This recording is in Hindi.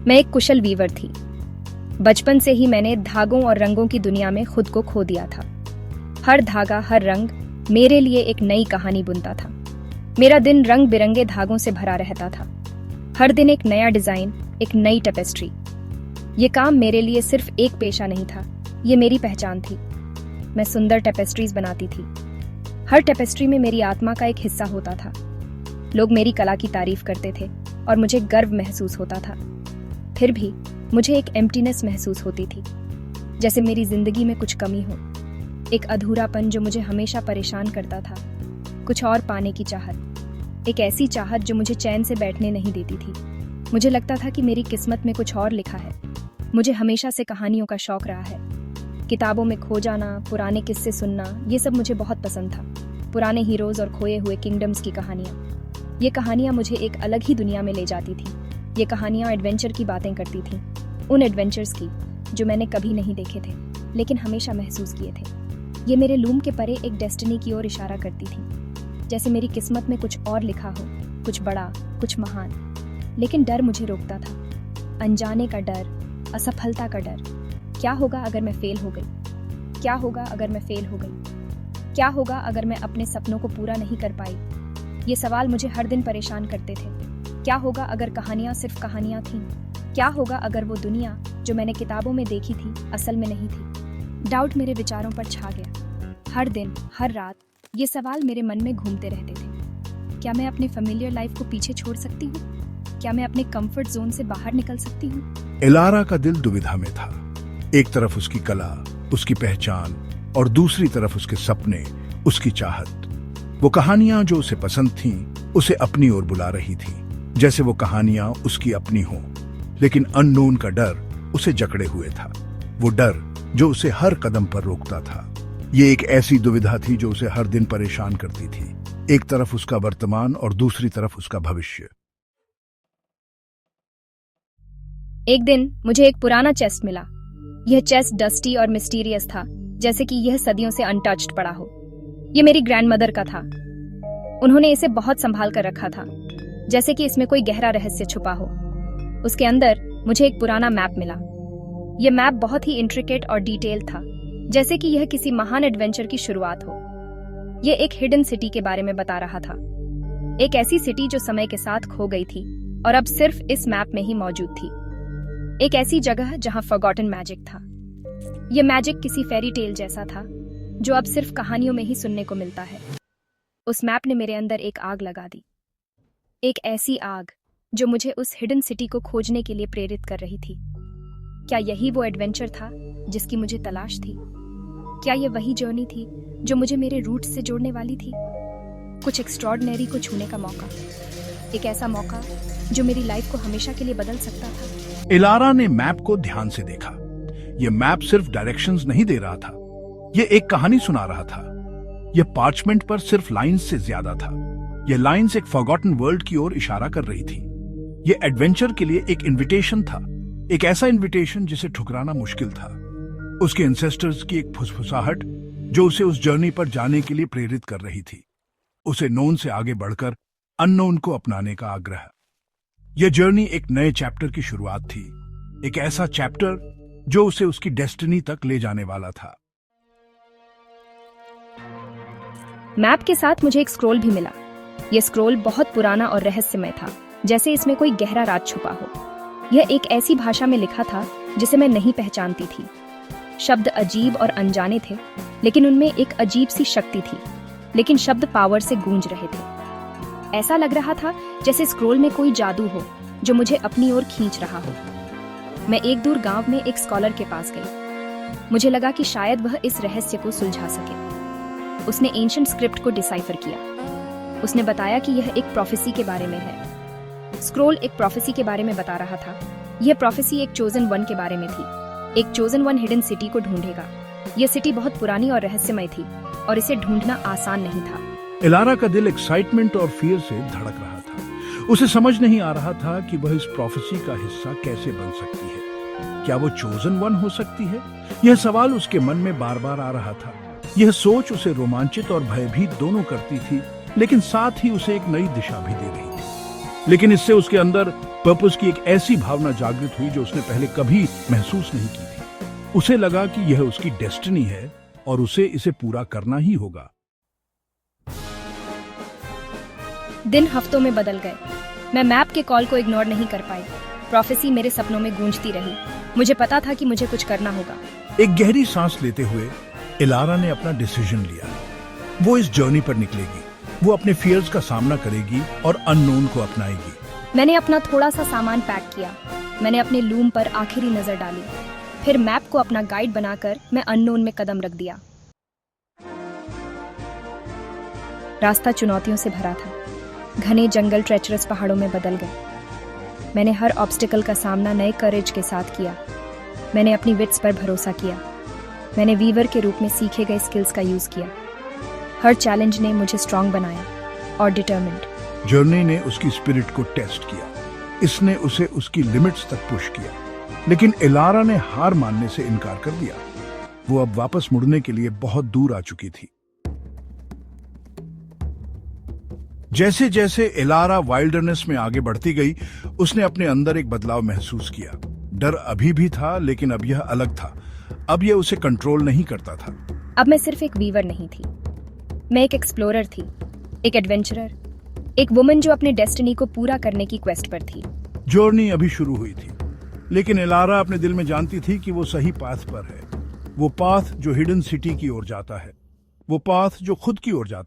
मैं एक कुशल वीवर थी। बचपन से ही मैंने धागों और रंगों की दुनिया में खुद को खो दिया था। हर धागा, हर रंग मेरे लिए एक नई कहानी बुनता था। मेरा दिन रंग बिरंगे धागों से भरा रहता था। हर दिन एक नया डिजाइन, एक नई टेपेस्ट्री। ये काम मेरे लिए सिर्फ एक पेशा नहीं था, ये मेरी पहचान थी। मैं सुंदर टेपेस्ट्रीज बनाती थी। हर टेपेस्ट्री में मेरी आत्मा का एक हिस्सा होता था। लोग मेरी कला की तारीफ करते थे और मुझे गर्व महसूस होता था। फिर भी मुझे एक एम्प्टीनेस महसूस होती थी, जैसे मेरी जिंदगी में कुछ कमी हो, एक अधूरापन जो मुझे हमेशा परेशान करता था। कुछ और पाने की चाहत, एक ऐसी चाहत जो मुझे चैन से बैठने नहीं देती थी। मुझे लगता था कि मेरी किस्मत में कुछ और लिखा है। मुझे हमेशा से कहानियों का शौक रहा है। किताबों में खो जाना, पुराने किस्से सुनना, ये सब मुझे बहुत पसंद था। पुराने हीरोज और खोए हुए किंगडम्स की कहानियाँ। ये कहानियाँ मुझे एक अलग ही दुनिया में ले जाती थी। ये कहानियाँ एडवेंचर की बातें करती थीं, उन एडवेंचर्स की जो मैंने कभी नहीं देखे थे लेकिन हमेशा महसूस किए थे। ये मेरे लूम के परे एक डेस्टिनी की ओर इशारा करती थी, जैसे मेरी किस्मत में कुछ और लिखा हो, कुछ बड़ा, कुछ महान। लेकिन डर मुझे रोकता था, अनजाने का डर, असफलता का डर। क्या होगा अगर मैं फेल हो गई? क्या होगा अगर मैं फेल हो गई? क्या होगा अगर मैं अपने सपनों को पूरा नहीं कर पाई? ये सवाल मुझे हर दिन परेशान करते थे। क्या होगा अगर कहानियाँ सिर्फ कहानियाँ थीं? क्या होगा अगर वो दुनिया जो मैंने किताबों में देखी थी असल में नहीं थी? डाउट मेरे विचारों पर छा गया। हर दिन, हर रात ये सवाल मेरे मन में घूमते रहते थे। क्या मैं अपने फेमिलियर लाइफ को पीछे छोड़ सकती हूँ? क्या मैं अपने कंफर्ट जोन से बाहर निकल सकती हूँ? इलारा का दिल दुविधा में था। एक तरफ उसकी कला, उसकी पहचान, और दूसरी तरफ उसके सपने, उसकी चाहत। वो कहानियां जो उसे पसंद थीं, उसे अपनी ओर बुला रही थी, जैसे वो कहानियां उसकी अपनी हों। लेकिन अननोन का डर उसे जकड़े हुए था, वो डर जो उसे हर कदम पर रोकता था। ये एक ऐसी दुविधा थी जो उसे हर दिन परेशान करती थी। एक तरफ उसका वर्तमान और दूसरी तरफ उसका भविष्य। एक दिन मुझे एक पुराना चेस्ट मिला। यह चेस्ट डस्टी और मिस्टीरियस था, जैसे कि यह सदियों से अनटच्ड पड़ा हो। ये मेरी ग्रैंडमदर का था। उन्होंने इसे बहुत संभाल कर रखा था, जैसे कि इसमें कोई गहरा रहस्य छुपा हो। उसके अंदर मुझे एक पुराना मैप मिला। यह मैप बहुत ही इंट्रिकेट और डिटेल था, जैसे कि यह किसी महान एडवेंचर की शुरुआत हो। यह एक हिडन सिटी के बारे में बता रहा था, एक ऐसी सिटी जो समय के साथ खो गई थी और अब सिर्फ इस मैप में ही मौजूद थी। एक ऐसी जगह जहां फॉरगॉटन मैजिक था। यह मैजिक किसी फेरी टेल जैसा था जो अब सिर्फ कहानियों में ही सुनने को मिलता है। उस मैप ने मेरे अंदर एक आग लगा दी, एक ऐसी आग जो मुझे उस हिडन सिटी को खोजने के लिए प्रेरित कर रही थी। क्या यही वो एडवेंचर था जिसकी मुझे तलाश थी? क्या ये वही जर्नी थी जो मुझे मेरे रूट्स से जोड़ने वाली थी? कुछ एक्स्ट्रॉर्डिनरी को छूने का मौका, एक ऐसा मौका जो मेरी लाइफ को हमेशा के लिए बदल सकता था। इलारा ने मैप को ध्यान से देखा। यह मैप सिर्फ डायरेक्शंस नहीं दे रहा था, यह एक कहानी सुना रहा था। यह पार्चमेंट पर सिर्फ लाइंस से ज्यादा था। यह लाइंस एक फॉरगॉटन वर्ल्ड की ओर इशारा कर रही थी। यह एडवेंचर के लिए एक इनविटेशन था, एक ऐसा इनविटेशन जिसे ठुकराना मुश्किल था। उसके एंसेस्टर्स की एक फुसफुसाहट जो उसे उस जर्नी पर जाने के लिए प्रेरित कर रही थी। उसे नोन से आगे बढ़कर अननोन को अपनाने का आग्रह। यह जर्नी एक नए चैप्टर की शुरुआत थी, एक ऐसा चैप्टर जो उसे उसकी डेस्टिनी तक ले जाने वाला था। मैप के साथ मुझे एक स्क्रोल भी मिला। यह स्क्रोल बहुत पुराना और रहस्यमय था, जैसे इसमें कोई गहरा राज छुपा हो। यह एक ऐसी भाषा में लिखा था जिसे मैं नहीं पहचानती थी। शब्द अजीब और अनजाने थे, लेकिन उनमें एक अजीब सी शक्ति थी। लेकिन शब्द पावर से गूंज रहे थे। ऐसा लग रहा था जैसे स्क्रोल में कोई जादू हो जो मुझे अपनी ओर खींच रहा हो। मैं एक दूर गांव में एक स्कॉलर के पास गई। मुझे लगा कि शायद वह इस रहस्य को सुलझा सके। उसने एंशिएंट स्क्रिप्ट को डिसाइफर किया। उसने बताया कि यह एक प्रोफेसी के बारे में है। स्क्रोल एक प्रोफेसी के बारे में बता रहा था। यह प्रोफेसी एक चोजन वन के बारे में थी। एक चोजन वन हिडन सिटी को ढूंढेगा। यह सिटी बहुत पुरानी और रहस्यमय थी और इसे ढूंढना आसान नहीं था। इलारा का दिल एक्साइटमेंट और फियर से धड़क रहा था। उसे समझ नहीं आ रहा था कि वह इस प्रोफेसी का हिस्सा कैसे बन सकती है। क्या वो चोजन वन हो सकती है? यह सवाल उसके मन में बार बार आ रहा था। यह सोच उसे रोमांचित और भयभीत दोनों करती थी, लेकिन साथ ही उसे एक नई दिशा भी दे रही थी। लेकिन इससे उसके अंदर पर्पस की एक ऐसी भावना जागृत हुई जो उसने पहले कभी महसूस नहीं की थी। उसे लगा कि यह उसकी डेस्टिनी है और उसे इसे पूरा करना ही होगा। दिन हफ्तों में बदल गए। मैं मैप के कॉल को इग्नोर नहीं कर पाई। प्रोफेसी मेरे सपनों में गूंजती रही। मुझे पता था कि मुझे कुछ करना होगा। एक गहरी सांस लेते हुए इलारा ने अपना डिसीजन लिया। वो इस जर्नी पर निकलेगी। वो अपने फियर्स का सामना करेगी और अननोन को अपनाएगी। मैंने अपना थोड़ा सा सामान पैक किया। मैंने अपने लूम पर आखिरी नजर डाली। फिर मैप को अपना गाइड बनाकर मैं अननोन में कदम रख दिया। रास्ता चुनौतियों से भरा था। घने जंगल ट्रेचरस पहाड़ों में बदल गए। मैंने हर ऑब्स्टिकल का सामना नए करेज के साथ किया। मैंने अपनी विट्स पर भरोसा किया। मैंने वीवर के रूप में सीखे गए स्किल्स का यूज किया। हर चैलेंज ने मुझे स्ट्रांग बनाया और डिटरमिन्ड। जर्नी ने उसकी स्पिरिट को टेस्ट किया। इसने उसे उसकी लिमिट्स तक पुश किया। लेकिन इलारा ने हार मानने से इनकार कर दिया। वो अब वापस मुड़ने के लिए बहुत दूर आ चुकी थी। जैसे जैसे इलारा वाइल्डरनेस में आगे बढ़ती गई, उसने अपने अंदर एक बदलाव महसूस किया। डर अभी भी था, लेकिन अब यह अलग था। अब यह उसे कंट्रोल नहीं करता था। अब मैं सिर्फ एक वीवर नहीं थी। मैं एक एक्सप्लोरर थी, एक एडवेंचरर, एक वुमन जो अपने डेस्टिनी को पूरा करने की क्वेस्ट पर थी। जर्नी अभी शुरू हुई थी, लेकिन इलारा अपने दिल में जानती थी कि वो सही पाथ पर है। वो पाथ जो हिडन सिटी की ओर जाता है, वो पाथ जो खुद की ओर जाता है।